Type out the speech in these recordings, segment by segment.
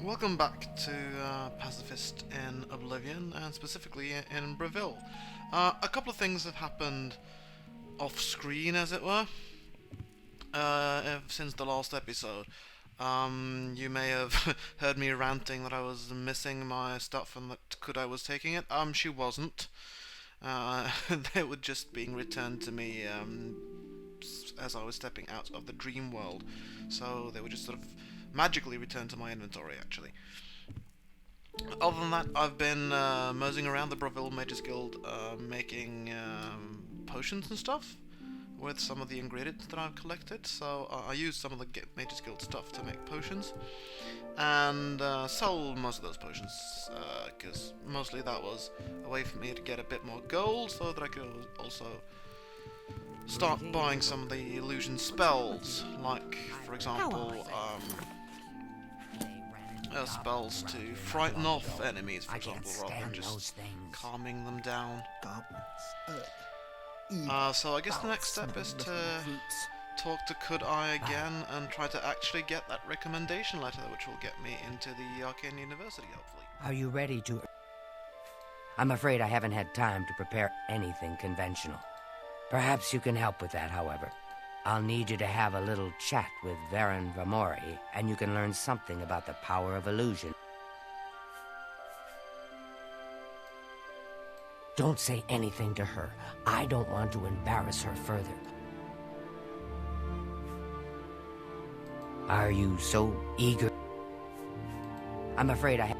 Welcome back to Pacifist in Oblivion, and specifically in Bravil. A couple of things have happened off-screen, as it were, since the last episode. You may have heard me ranting that I was missing my stuff and that I was taking it. She wasn't. They were just being returned to me as I was stepping out of the dream world. So they were just sort of magically returned to my inventory, actually. Other than that, I've been moseying around the Bravil Mages Guild, making potions and stuff with some of the ingredients that I've collected. So I used some of the Mages Guild stuff to make potions, and sold most of those potions, because mostly that was a way for me to get a bit more gold, so that I could also start buying some of the illusion spells, like, for example, spells to frighten off enemies, for example, rather than just calming them down. So I guess the next step is to talk to Could I again and try to actually get that recommendation letter, which will get me into the Arcane University, hopefully. Are you ready to... I'm afraid I haven't had time to prepare anything conventional. Perhaps you can help with that, however. I'll need you to have a little chat with Varon Vamori, and you can learn something about the power of illusion. Don't say anything to her. I don't want to embarrass her further. Are you so eager? I'm afraid I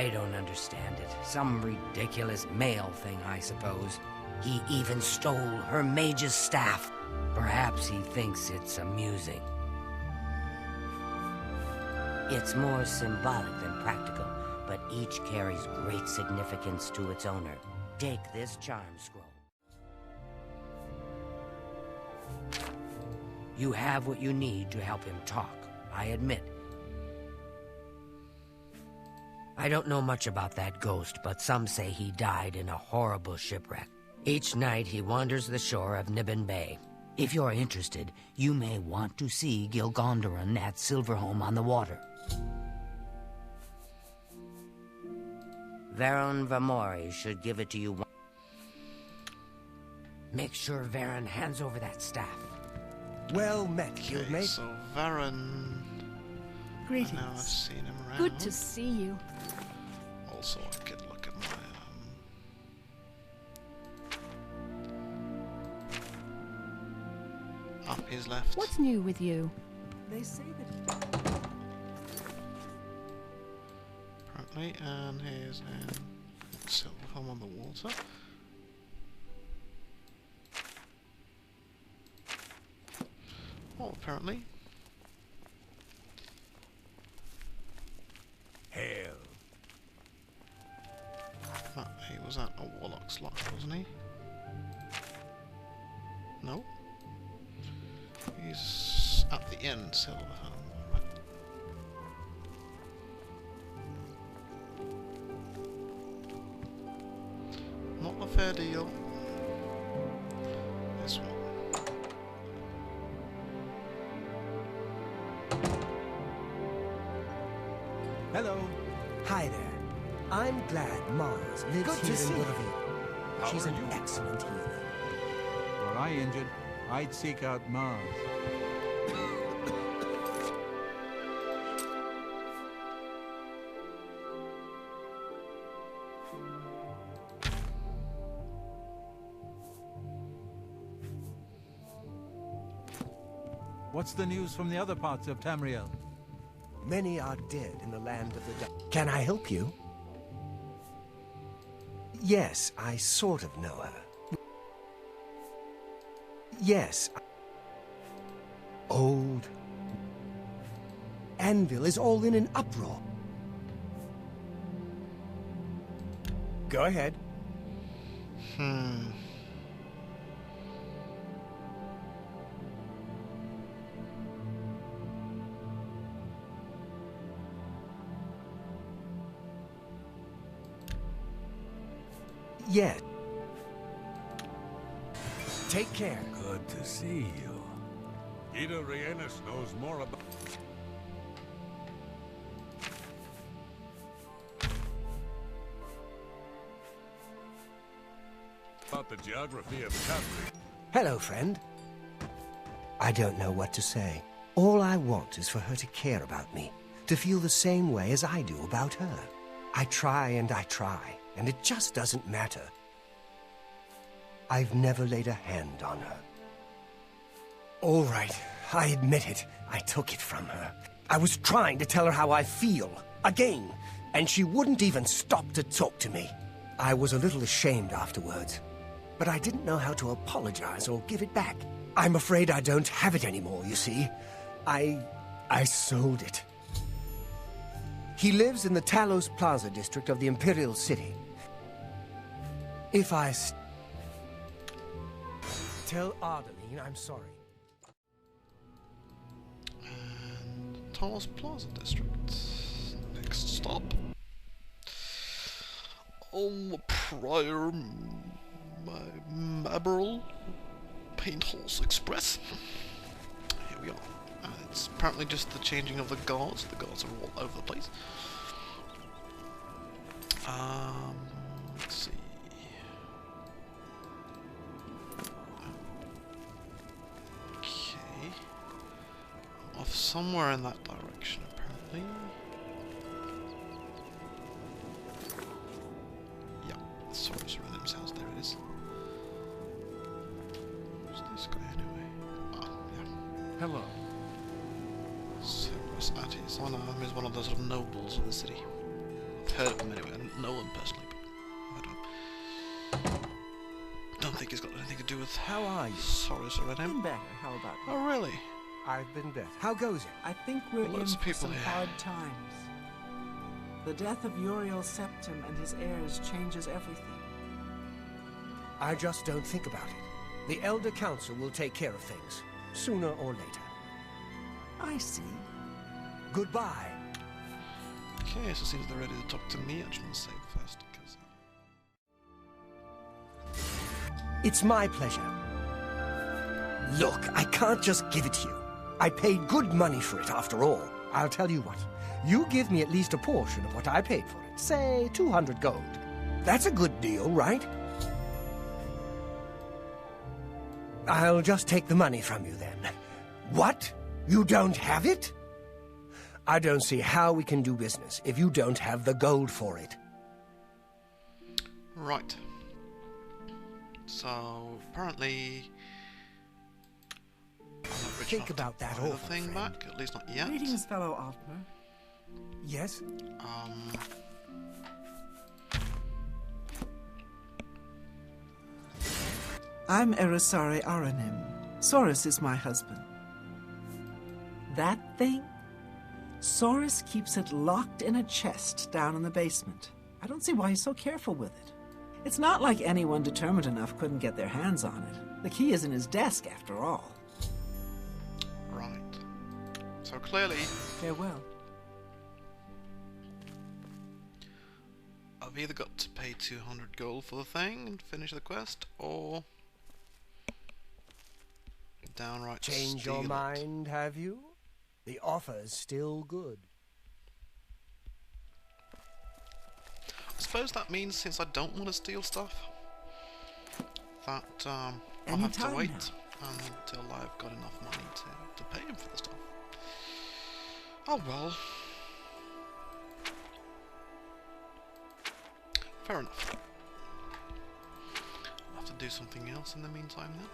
don't understand it. Some ridiculous male thing, I suppose. He even stole her mage's staff. Perhaps he thinks it's amusing. It's more symbolic than practical, but each carries great significance to its owner. Take this charm scroll. You have what you need to help him talk, I admit. I don't know much about that ghost, but some say he died in a horrible shipwreck. Each night he wanders the shore of Nibbin Bay. If you're interested, you may want to see Gilgondaron at Silverholm on the water. Varon Vamori should give it to you. Make sure Varon hands over that staff. Well met, guildmate. So Varon... Greetings. Now I've seen him around. Good to see you. Also, I could look at my... Up his left. What's new with you? They say that... Apparently, and here's in Silverholm on the water. Oh, apparently. Hail. He was at a warlock's lot, wasn't he? No. He's at the inn, Silverholm. Right. Not a fair deal. This one. Hello. Hi there. I'm glad Mars lives here in Bravil. She's an excellent healer. Were I injured, I'd seek out Mars. What's the news from the other parts of Tamriel? Many are dead in the land of the dead. Can I help you? Yes, I sort of know her. Yes. Old. Anvil is all in an uproar. Go ahead. Yes. Take care. Good to see you. Ida Rienis knows more about... about the geography of Capri. Hello, friend. I don't know what to say. All I want is for her to care about me, to feel the same way as I do about her. I try, and it just doesn't matter. I've never laid a hand on her. All right, I admit it. I took it from her. I was trying to tell her how I feel, again, and she wouldn't even stop to talk to me. I was a little ashamed afterwards, but I didn't know how to apologize or give it back. I'm afraid I don't have it anymore, you see. I sold it. He lives in the Talos Plaza district of the Imperial City. If I tell Ardeline I'm sorry. And Talos Plaza district. Next stop. Prior Maberl Painthouse Express. Here we are. It's apparently just the changing of the guards. The guards are all over the place. Let's see. Okay. Off somewhere in that direction, apparently. Yeah, sorry, Rhythm's house. There it is. Who's this guy anyway? Ah, yeah. Hello. Cerberus Attis. Oh no, he's one of the sort of nobles of the city. I've heard of him anyway. I don't know him personally, but I don't think he's got anything to do with. How are you? Sorry, Sir Redham. Been better. How about you? Oh really? I've been better. How goes it? I think we're in Lots of for people some here. hard times. The death of Uriel Septim and his heirs changes everything. I just don't think about it. The Elder Council will take care of things, sooner or later. I see. Goodbye. Okay, so it seems they're ready to talk to me. I just want to save first, because It's my pleasure. Look, I can't just give it to you. I paid good money for it, after all. I'll tell you what. You give me at least a portion of what I paid for it. Say, 200 gold. That's a good deal, right? I'll just take the money from you, then. What? You don't have it? I don't see how we can do business if you don't have the gold for it. right. So apparently, I'm not rich Think enough to about that buy the often, thing friend. back. At least not yet. Greetings, fellow Altmer. Yes? I'm Erisare Aranim. Saurus is my husband. That thing? Saurus keeps it locked in a chest down in the basement. I don't see why he's so careful with it. It's not like anyone determined enough couldn't get their hands on it. The key is in his desk, after all. Right. So clearly, Farewell. I've either got to pay 200 gold for the thing and finish the quest, or downright Change steal your it. mind, have you? The offer's still good. I suppose that means since I don't want to steal stuff, that I'll Any have to time wait until I've got enough money to pay him for the stuff. Oh well. Fair enough. I'll have to do something else in the meantime then.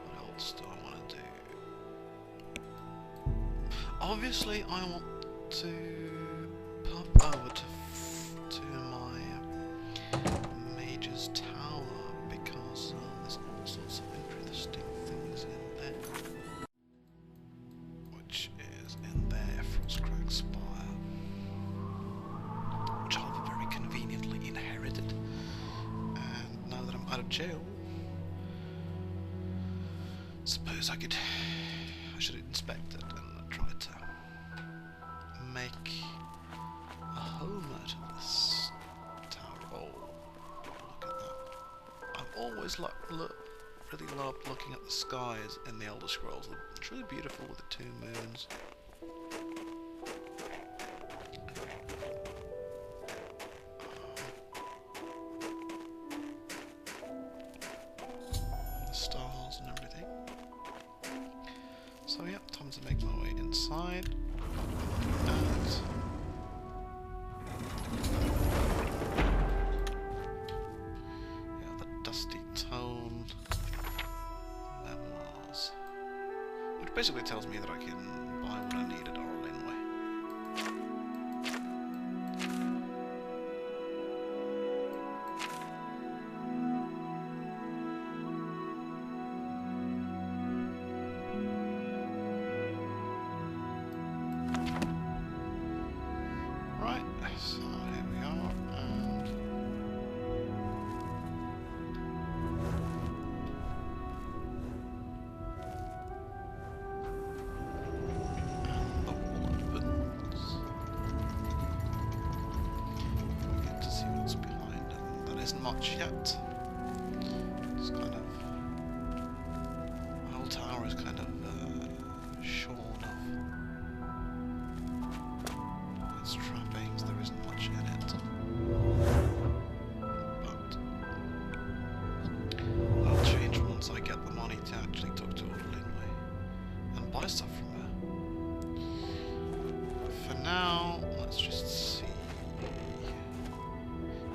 What else do I want to do? Obviously, I want to pop over to my Mage's Tower because there's all sorts of interesting things in there. Which is in there, Frostcrack Spire, which I've very conveniently inherited. And now that I'm out of jail, suppose I should inspect it and try to make a home out of this tower. Oh, look at that! I've always really loved looking at the skies in the Elder Scrolls. They're truly beautiful with the two moons. So yeah, time to make my way inside. And yeah, the dusty tome memoirs, which basically tells me that I can buy what I need at Orlinway. Right, so here we are, and the wall opens. We get to see what's behind it. That isn't much yet. It's kind of... the whole tower is kind of shorn of its trappings. There isn't much in it. But I'll change once I get the money to actually talk to Orlinway and buy stuff from her. For now, let's just see.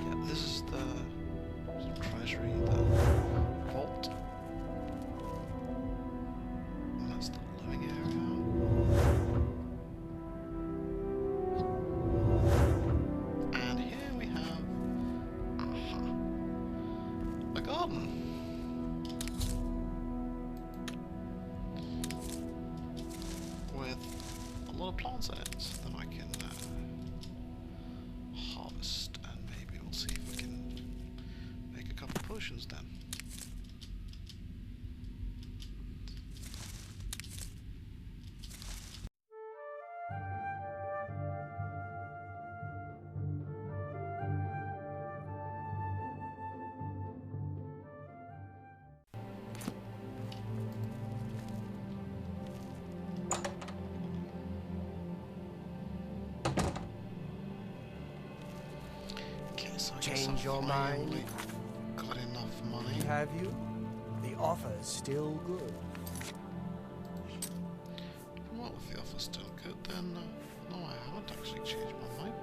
Yeah, this is the treasury, the vault. And that's the living area. And here we have a garden. With a lot of plants in it that I can harvest, and maybe we'll see if we can make a couple potions then. Okay, so I guess Change I've your mind? finally got enough money. Have you? The offer's still good. Well, if the offer's still good, then no, I haven't actually changed my mind.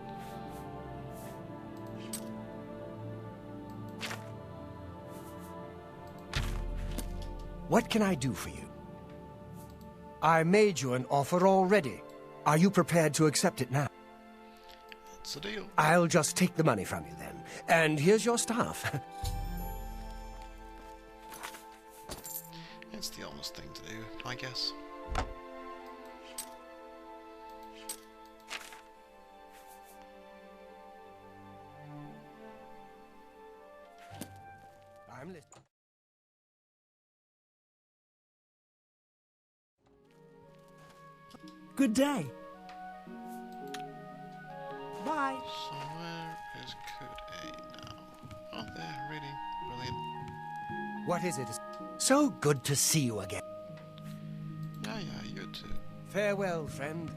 What can I do for you? I made you an offer already. Are you prepared to accept it now? It's a deal. I'll just take the money from you then. And here's your staff. It's the honest thing to do, I guess. I'm listening. Good day. Bye. So where is Code A now? Oh, there, really brilliant. What is it? So good to see you again. Yeah, you too. Farewell, friend.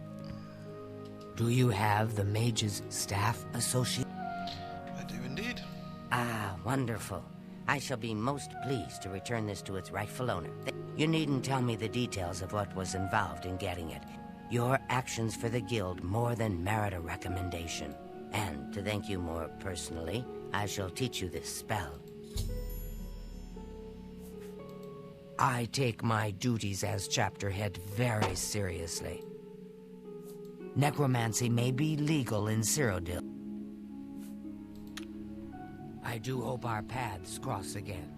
Do you have the mage's staff associate? I do indeed. Ah, wonderful. I shall be most pleased to return this to its rightful owner. You needn't tell me the details of what was involved in getting it. Your actions for the guild more than merit a recommendation. And to thank you more personally, I shall teach you this spell. I take my duties as chapter head very seriously. Necromancy may be legal in Cyrodiil. I do hope our paths cross again.